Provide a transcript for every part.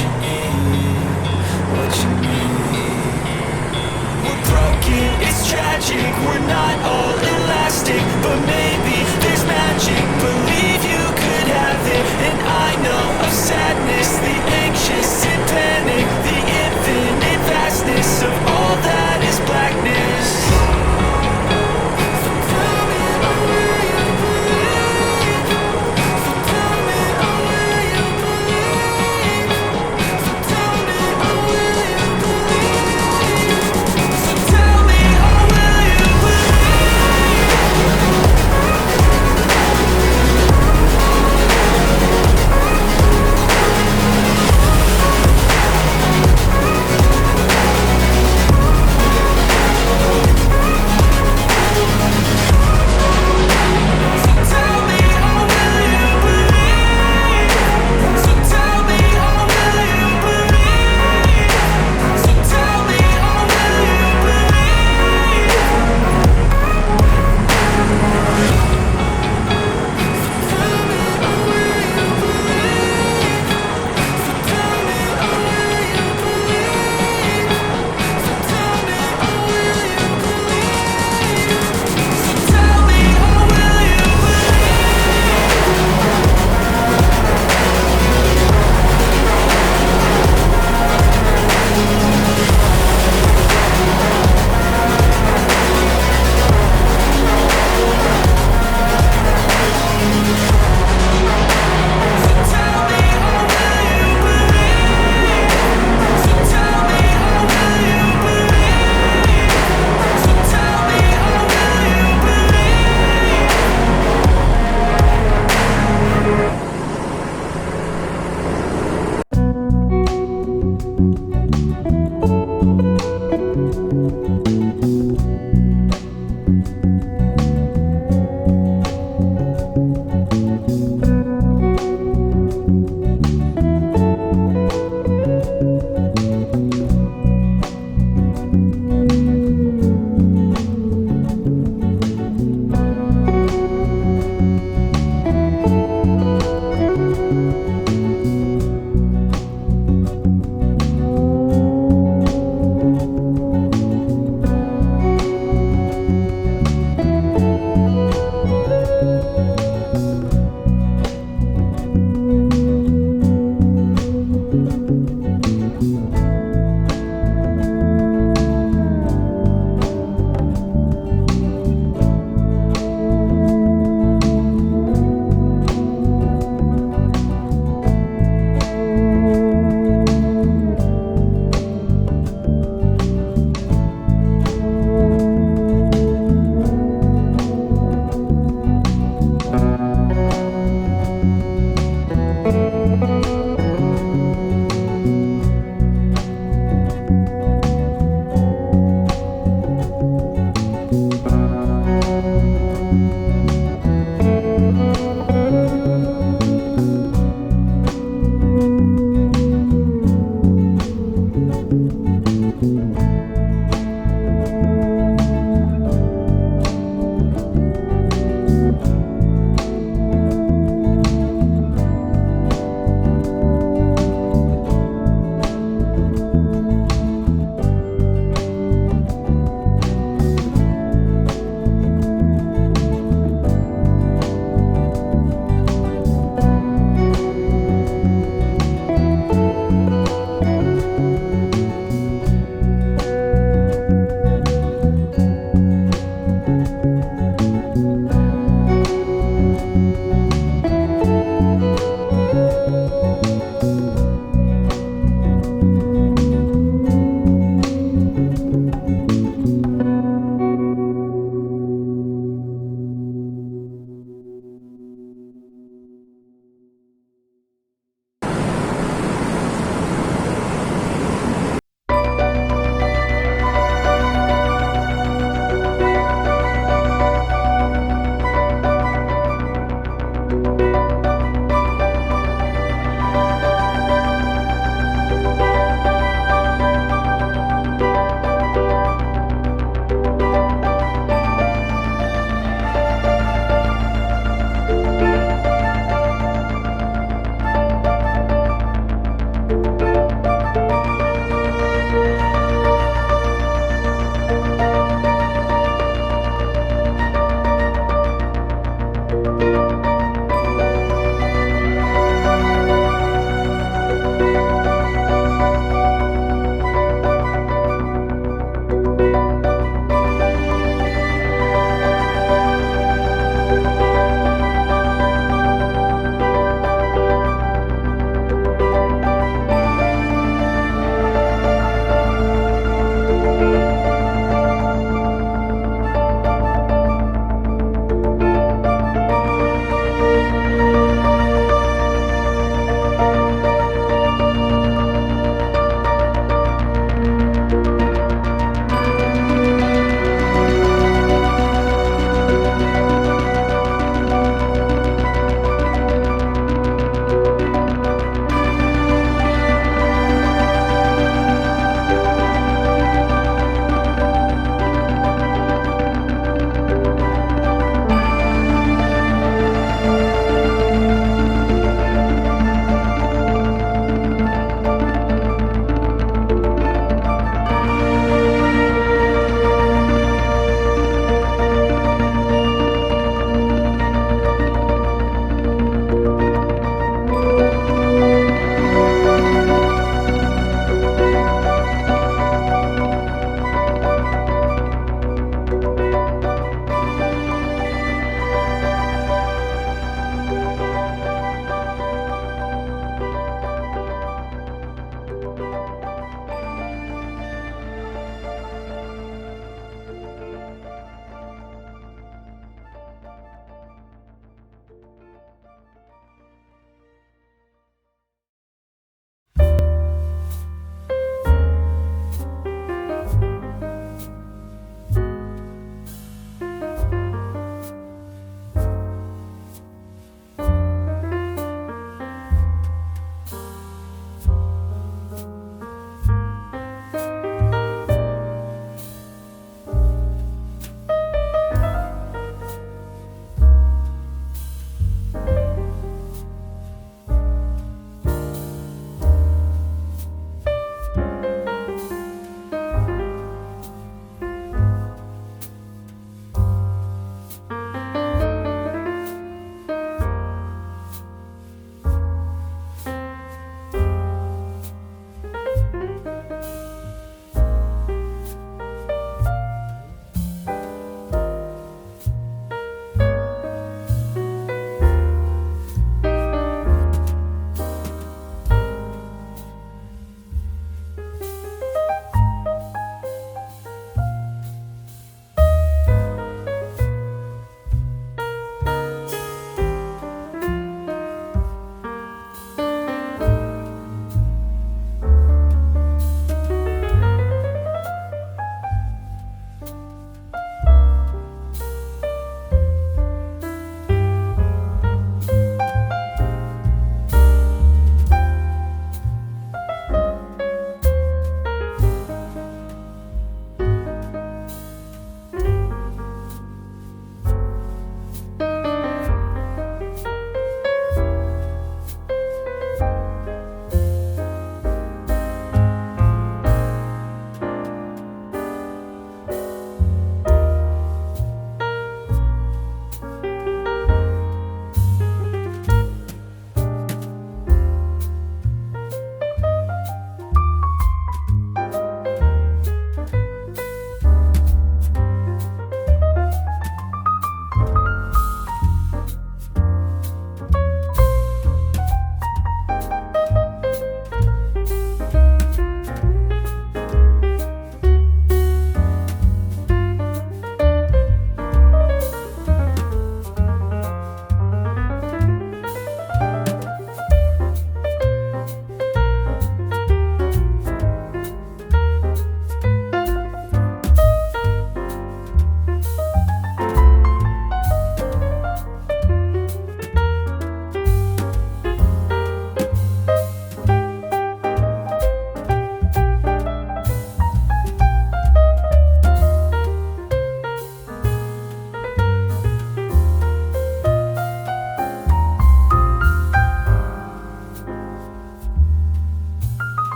you need, what you need. We're broken, it's tragic, we're not all elastic, but maybe there's magic. Believe you could have it, and I know of sadness, the anxious and panic, the infinite vastness of all that is blackness. So tell me, oh, will you believe? So tell me, oh, will you believe? So tell me, oh, will you believe? So tell me, oh, will you believe?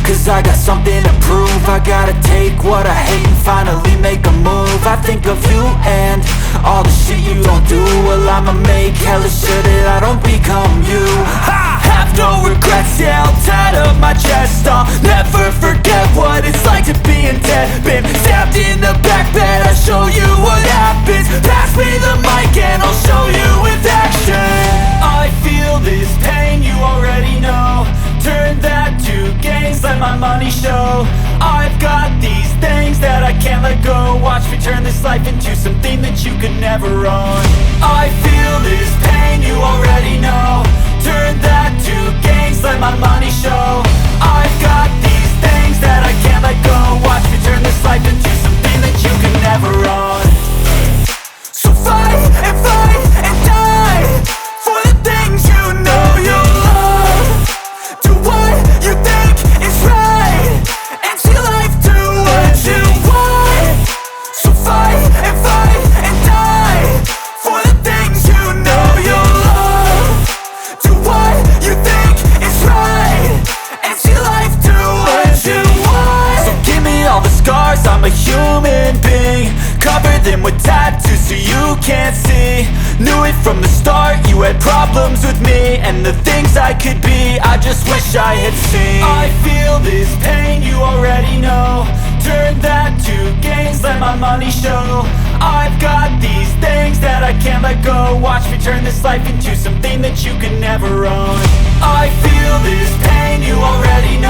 cause I got something to prove. I gotta take what I hate and finally make a move. I think of you and all the shit you don't do. Well, I'ma make hella sure that I don't become you. I have no regrets, yeah, I'll tattoo my chest. I'll never forget what it's like to be in debt. Been stabbed in the back bed, I'll show you what happens. Pass me the mic and I'll show you with action. I feel this pain, you already know. Turn that to gains, let my money show. I've got these things that I can't let go. Watch me turn this life into something that you could never own. I feel this pain, you already know. Turn that to gains, let my money show. I've got these things that I can't let go. Watch me turn this life into something that you could never own. So fight and die for the things you know you love. Do what you think is right and see life do what you want. So fight and die for the things you know you love. Do what you think is right and see life do what you want. So give me all the scars, I'm a human being. Cover them with tattoos so you can't see. Knew it from the start, you had problems with me and the things I could be, I just wish I had seen. I feel this pain, you already know. Turn that to gains, let my money show. I've got these things that I can't let go. Watch me turn this life into something that you could never own. I feel this pain, you already know.